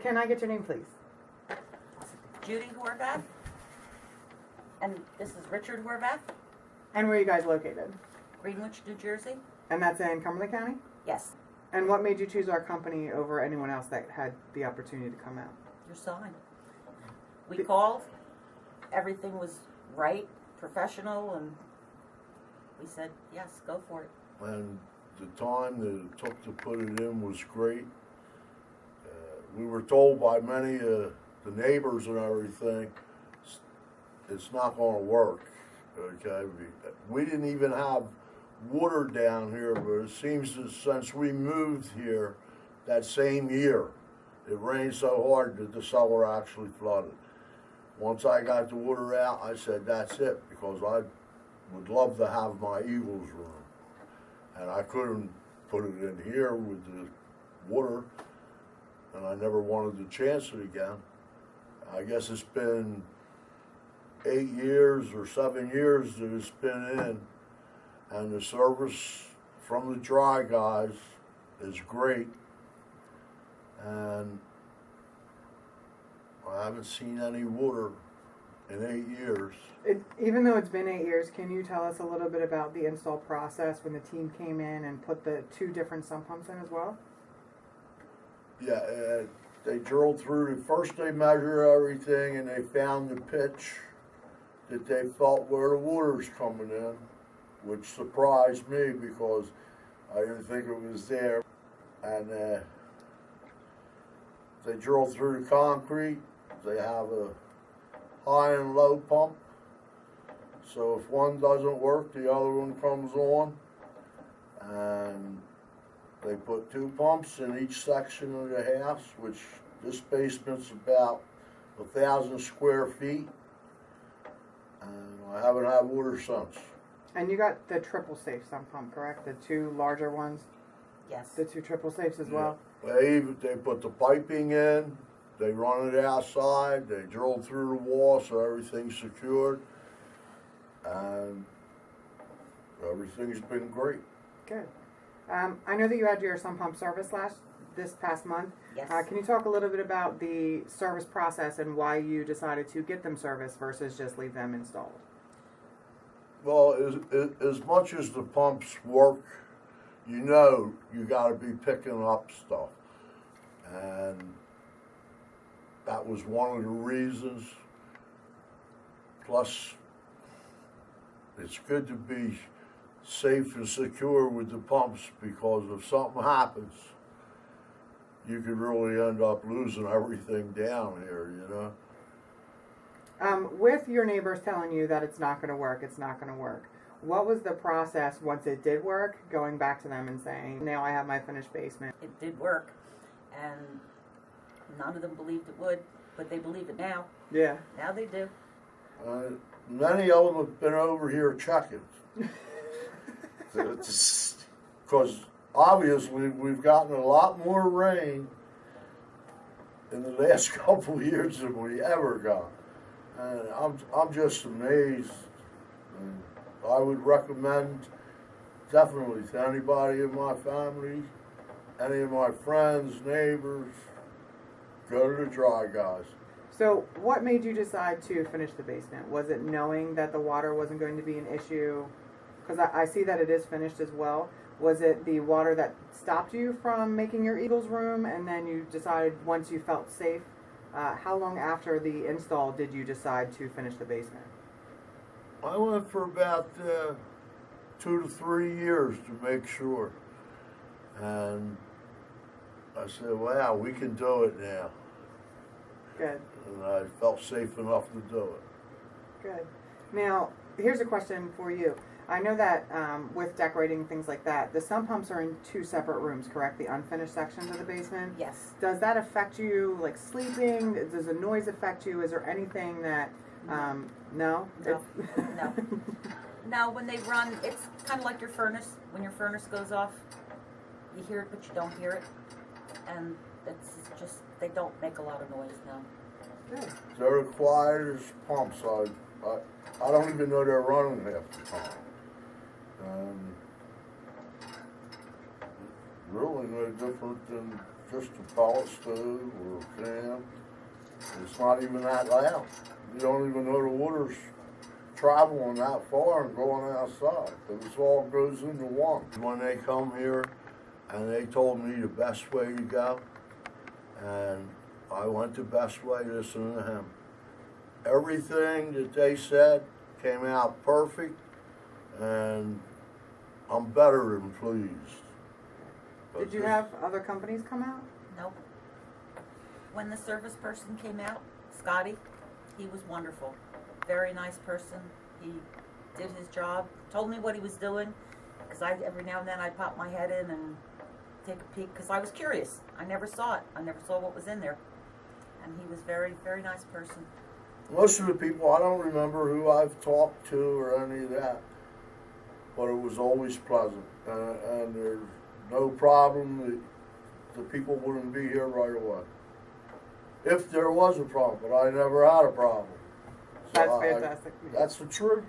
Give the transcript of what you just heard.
can I get your name, please? Judy Horvath, and this is Richard Horvath, And where are you guys located? Greenwich, New Jersey. And that's in Cumberland County? Yes, And what made you choose our company over anyone else that had the opportunity to come out? your sign. We called, everything was right, professional, and we said, yes, go for it. And the time that it took to put it in was great. We were told by many the neighbors and everything, it's not going to work. Okay, we didn't even have water down here, but it seems that since we moved here that same year, it rained so hard that the cellar actually flooded. Once I got the water out, I said, that's it, because I would love to have my Eagles room. And I couldn't put it in here with the water, and I never wanted to chance it again. I guess it's been 8 years or 7 years that it's been in, and the service from the dry guys is great. And I haven't seen any water in 8 years. Even though it's been 8 years, can you tell us a little bit about the install process when the team came in and put the 2 different sump pumps in as well? Yeah, they drilled through. First they measured everything and they found the pitch that they felt where the water's coming in, which surprised me because I didn't think it was there. And they drilled through the concrete. They have a high and low pump. So if one doesn't work, the other one comes on. And they put 2 pumps in each section of the house, which this basement's about 1,000 square feet. And I haven't had water since. And you got the triple safe sump pump, correct? The 2 larger ones? Yes. The 2 triple safes as well? They put the piping in, they run it outside, they drilled through the wall so everything's secured, and everything's been great. Good. I know that you had your sump pump service this past month. Yes. Can you talk a little bit about the service process and why you decided to get them serviced versus just leave them installed? Well, as much as the pumps work, you know you got to be picking up stuff. And that was one of the reasons. Plus, it's good to be safe and secure with the pumps, because if something happens, you could really end up losing everything down here, you know. With your neighbors telling you that it's not going to work, what was the process once it did work, going back to them and saying, now I have my finished basement? It did work, and none of them believed it would, but they believe it now. Yeah. Now they do. Many of them have been over here checking. Because obviously we've gotten a lot more rain in the last couple of years than we ever got. And I'm just amazed. And I would recommend definitely to anybody in my family, any of my friends, neighbors, go to the dry guys. So what made you decide to finish the basement? Was it knowing that the water wasn't going to be an issue? Because I see that it is finished as well. Was it the water that stopped you from making your Eagles room, and then you decided once you felt safe? How long after the install did you decide to finish the basement? I went for about 2 to 3 years to make sure. And I said, wow, we can do it now. Good. And I felt safe enough to do it. Good. Now, here's a question for you. I know that with decorating, things like that, the sump pumps are in 2 separate rooms, correct? The unfinished sections of the basement? Yes. Does that affect you, like sleeping? Does the noise affect you? Is there anything that, no? No. No. No, when they run, it's kind of like your furnace. When your furnace goes off, you hear it, but you don't hear it. And it's just, they don't make a lot of noise now. Good. They're quiet as pumps. I don't even know they're running half the time. Really no different than just a pellet stove or a fan. It's not even that loud. You don't even know the water's traveling that far and going outside. It all goes into one. When they come here and they told me the best way to go, and I went the best way listening to him. Everything that they said came out perfect, and I'm better than pleased. Did you have other companies come out? Nope. When the service person came out, Scotty, he was wonderful. Very nice person. He did his job, told me what he was doing, because every now and then I'd pop my head in and take a peek, because I was curious. I never saw it. I never saw what was in there. And he was very, very nice person. Most of the people, I don't remember who I've talked to or any of that, but it was always pleasant. And there's no problem that the people wouldn't be here right away. If there was a problem, but I never had a problem. So That's fantastic. That's the truth.